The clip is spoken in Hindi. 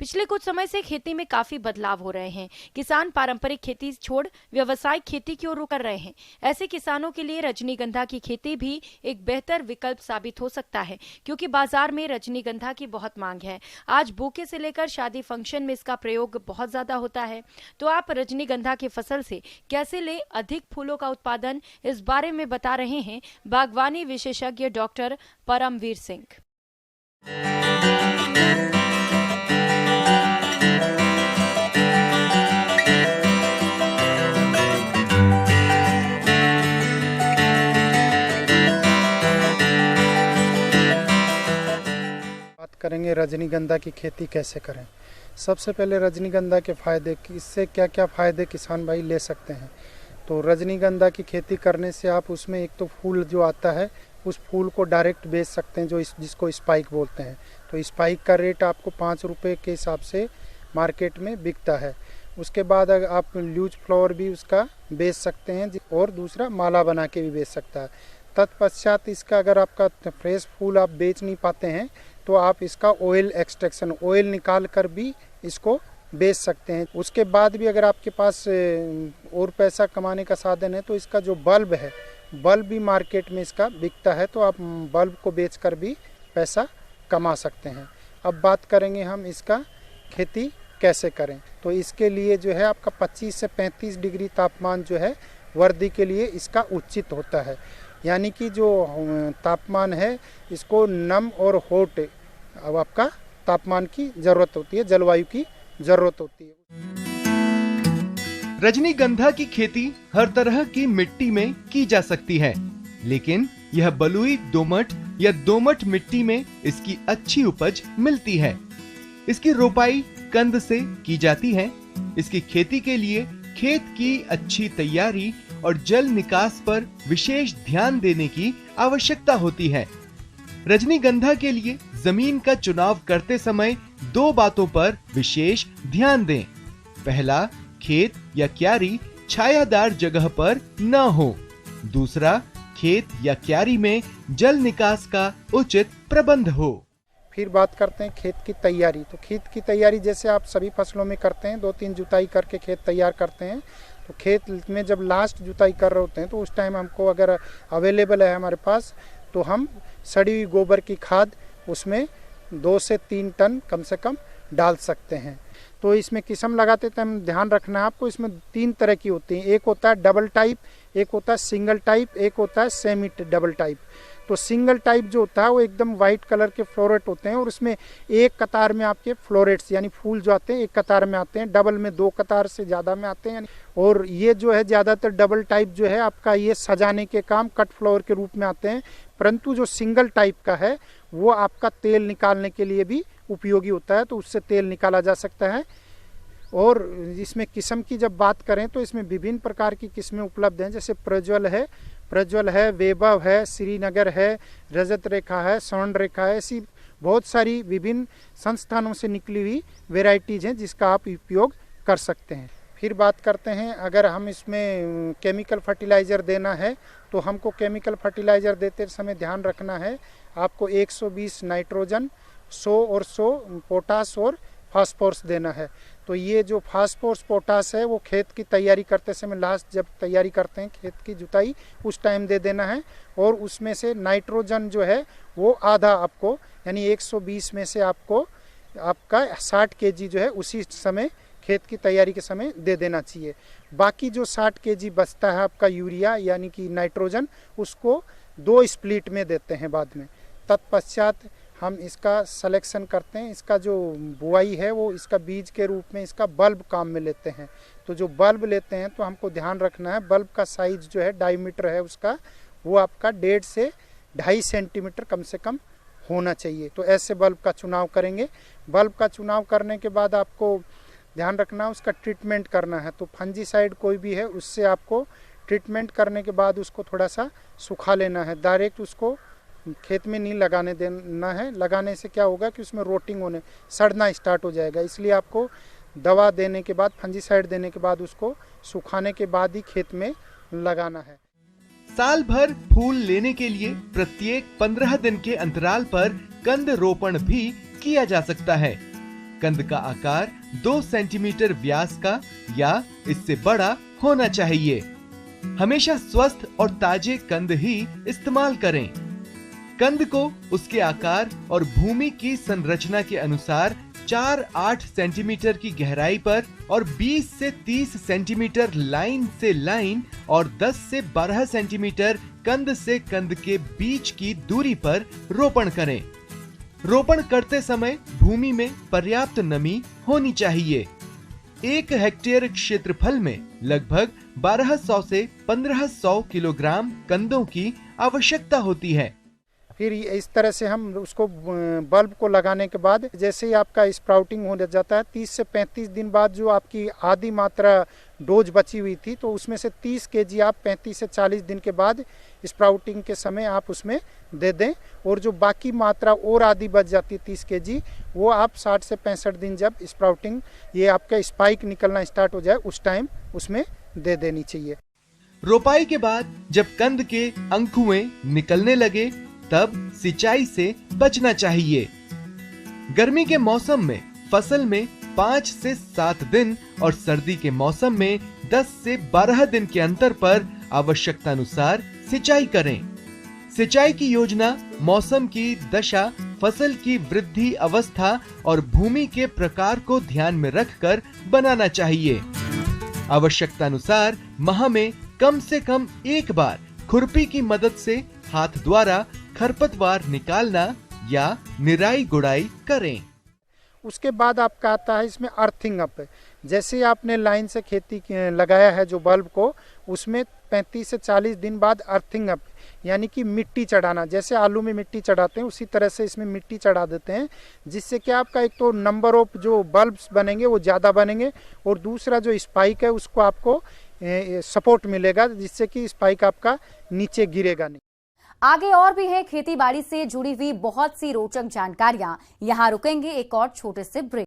पिछले कुछ समय से खेती में काफी बदलाव हो रहे हैं। किसान पारंपरिक खेती छोड़ व्यावसायिक खेती की ओर रुख कर रहे हैं। ऐसे किसानों के लिए रजनीगंधा की खेती भी एक बेहतर विकल्प साबित हो सकता है, क्योंकि बाजार में रजनीगंधा की बहुत मांग है। आज बुके से लेकर शादी फंक्शन में इसका प्रयोग बहुत ज्यादा होता है। तो आप रजनीगंधा की फसल से कैसे ले अधिक फूलों का उत्पादन, इस बारे में बता रहे हैं बागवानी विशेषज्ञ डॉक्टर परमवीर सिंह। बात करेंगे रजनीगंधा की खेती कैसे करें। सबसे पहले रजनीगंधा के फायदे, इससे क्या क्या फायदे किसान भाई ले सकते हैं। तो रजनीगंधा की खेती करने से आप उसमें एक तो फूल जो आता है उस फूल को डायरेक्ट बेच सकते हैं, जिसको स्पाइक बोलते हैं। तो स्पाइक का रेट आपको 5 रुपये के हिसाब से मार्केट में बिकता है। उसके बाद अगर आप लूज फ्लावर भी उसका बेच सकते हैं, और दूसरा माला बना के भी बेच सकता है। तत्पश्चात इसका अगर आपका फ्रेश फूल आप बेच नहीं पाते हैं तो आप इसका ऑयल एक्सट्रैक्शन, ऑयल निकाल कर भी इसको बेच सकते हैं। उसके बाद भी अगर आपके पास और पैसा कमाने का साधन है तो इसका जो बल्ब है, बल्ब भी मार्केट में इसका बिकता है, तो आप बल्ब को बेचकर भी पैसा कमा सकते हैं। अब बात करेंगे हम इसका खेती कैसे करें। तो इसके लिए जो है आपका 25 से 35 डिग्री तापमान जो है वर्दी के लिए इसका उचित होता है। यानी कि जो तापमान है इसको नम और हॉट, अब आपका तापमान की जरूरत होती है, जलवायु की जरूरत होती है। रजनीगंधा की खेती हर तरह की मिट्टी में की जा सकती है, लेकिन यह बलुई दोमट या दोमट मिट्टी में इसकी अच्छी उपज मिलती है। इसकी रोपाई कंद से की जाती है। इसकी खेती के लिए खेत की अच्छी तैयारी और जल निकास पर विशेष ध्यान देने की आवश्यकता होती है। रजनीगंधा के लिए जमीन का चुनाव करते समय 2 बातों पर विशेष ध्यान दें। पहला, खेत या क्यारी छायादार जगह पर न हो। दूसरा, खेत या क्यारी में जल निकास का उचित प्रबंध हो। फिर बात करते हैं खेत की तैयारी। तो खेत की तैयारी जैसे आप सभी फसलों में करते हैं, 2-3 जुताई करके खेत तैयार करते हैं। तो खेत में जब लास्ट जुताई कर रहे होते हैं तो उस टाइम हमको अगर अवेलेबल है हमारे पास, तो हम सड़ी हुई गोबर की खाद उसमें 2 से 3 टन कम से कम डाल सकते हैं। तो इसमें किस्म लगाते टाइम ध्यान रखना है आपको, इसमें 3 तरह की होती हैं। एक होता है डबल टाइप, एक होता है सिंगल टाइप, एक होता है सेमी डबल टाइप। तो सिंगल टाइप जो होता है वो एकदम वाइट कलर के फ्लोरेट होते हैं और उसमें एक कतार में आपके फ्लोरेट्स यानी फूल जो आते हैं एक कतार में आते हैं। डबल में 2 कतार से ज़्यादा में आते हैं। और ये जो है ज़्यादातर डबल टाइप जो है आपका ये सजाने के काम, कट फ्लावर के रूप में आते हैं। परंतु जो सिंगल टाइप का है वो आपका तेल निकालने के लिए भी उपयोगी होता है, तो उससे तेल निकाला जा सकता है। और इसमें किस्म की जब बात करें तो इसमें विभिन्न प्रकार की किस्में उपलब्ध हैं, जैसे प्रज्वल है, वैभव है, श्रीनगर है, रजत रेखा है, स्वर्ण रेखा है। ऐसी बहुत सारी विभिन्न संस्थानों से निकली हुई वेराइटीज हैं जिसका आप उपयोग कर सकते हैं। फिर बात करते हैं, अगर हम इसमें केमिकल फर्टिलाइज़र देना है तो हमको केमिकल फर्टिलाइज़र देते समय ध्यान रखना है, आपको 120 नाइट्रोजन, 100 और 100 पोटास और फास्फोरस देना है। तो ये जो फास्फोरस पोटास है वो खेत की तैयारी करते समय, लास्ट जब तैयारी करते हैं खेत की जुताई उस टाइम दे देना है। और उसमें से नाइट्रोजन जो है वो आधा आपको, यानी 120 में से आपको आपका 60 kg जो है उसी समय खेत की तैयारी के समय दे देना चाहिए। बाकी जो 60 kg बचता है आपका यूरिया यानी कि नाइट्रोजन, उसको 2 स्प्लिट में देते हैं बाद में। तत्पश्चात हम इसका सिलेक्शन करते हैं। इसका जो बुआई है वो इसका बीज के रूप में इसका बल्ब काम में लेते हैं। तो जो बल्ब लेते हैं तो हमको ध्यान रखना है, बल्ब का साइज जो है डायमीटर है उसका, वो आपका 1.5 से 2.5 सेंटीमीटर कम से कम होना चाहिए। तो ऐसे बल्ब का चुनाव करेंगे। बल्ब का चुनाव करने के बाद आपको ध्यान रखना है उसका ट्रीटमेंट करना है। तो फंजीसाइड कोई भी है उससे आपको ट्रीटमेंट करने के बाद उसको थोड़ा सा सुखा लेना है। डायरेक्ट उसको खेत में नहीं लगाने देना है। लगाने से क्या होगा कि उसमें रोटिंग होने, सड़ना स्टार्ट हो जाएगा। इसलिए आपको दवा देने के बाद, फंजीसाइड देने के बाद उसको सुखाने के बाद ही खेत में लगाना है। साल भर फूल लेने के लिए प्रत्येक 15 दिन के अंतराल पर कंद रोपण भी किया जा सकता है। कंद का आकार 2 सेंटीमीटर व्यास का या इससे बड़ा होना चाहिए। हमेशा स्वस्थ और ताजे कंद ही इस्तेमाल करें। कंद को उसके आकार और भूमि की संरचना के अनुसार 4-8 सेंटीमीटर की गहराई पर और 20 से 30 सेंटीमीटर लाइन से लाइन और 10 से 12 सेंटीमीटर कंद से कंद के बीच की दूरी पर रोपण करें। रोपण करते समय भूमि में पर्याप्त नमी होनी चाहिए। 1 हेक्टेयर क्षेत्रफल में लगभग 1200 से 1500 किलोग्राम कंदों की आवश्यकता होती है। फिर इस तरह से हम उसको बल्ब को लगाने के बाद जैसे ही आपका स्प्राउटिंग हो जाता है 30 से 35 दिन बाद जो आपकी आधी मात्रा डोज बची हुई थी तो उसमें से 30 केजी आप 35 से 40 दिन के बाद स्प्राउटिंग के समय आप उसमें दे दें और जो बाकी मात्रा और आधी बच जाती है 30 केजी वो आप 60 से 65 दिन जब स्प्राउटिंग ये आपका स्पाइक निकलना स्टार्ट हो जाए उस टाइम उसमें दे देनी चाहिए। रोपाई के बाद जब कंद के अंकुएं निकलने लगे तब सिंचाई से बचना चाहिए। गर्मी के मौसम में फसल में 5 से 7 दिन और सर्दी के मौसम में 10 से 12 दिन के अंतर पर आवश्यकता अनुसार सिंचाई करें। सिंचाई की योजना मौसम की दशा, फसल की वृद्धि अवस्था और भूमि के प्रकार को ध्यान में रखकर बनाना चाहिए। आवश्यकता अनुसार माह में कम से कम एक बार खुरपी की मदद से हाथ द्वारा खरपतवार निकालना या निराई गुड़ाई करें। उसके बाद आपका आता है इसमें अर्थिंग अप। जैसे आपने लाइन से खेती लगाया है जो बल्ब को उसमें 35 से 40 दिन बाद अर्थिंग अप यानी कि मिट्टी चढ़ाना, जैसे आलू में मिट्टी चढ़ाते हैं उसी तरह से इसमें मिट्टी चढ़ा देते हैं, जिससे कि आपका एक तो नंबर ऑफ जो बल्ब्स बनेंगे वो ज़्यादा बनेंगे और दूसरा जो स्पाइक है उसको आपको सपोर्ट मिलेगा जिससे कि स्पाइक आपका नीचे गिरेगा नहीं। आगे और भी है खेती बाड़ी से जुड़ी हुई बहुत सी रोचक जानकारियां। यहाँ रुकेंगे एक और छोटे से ब्रेक।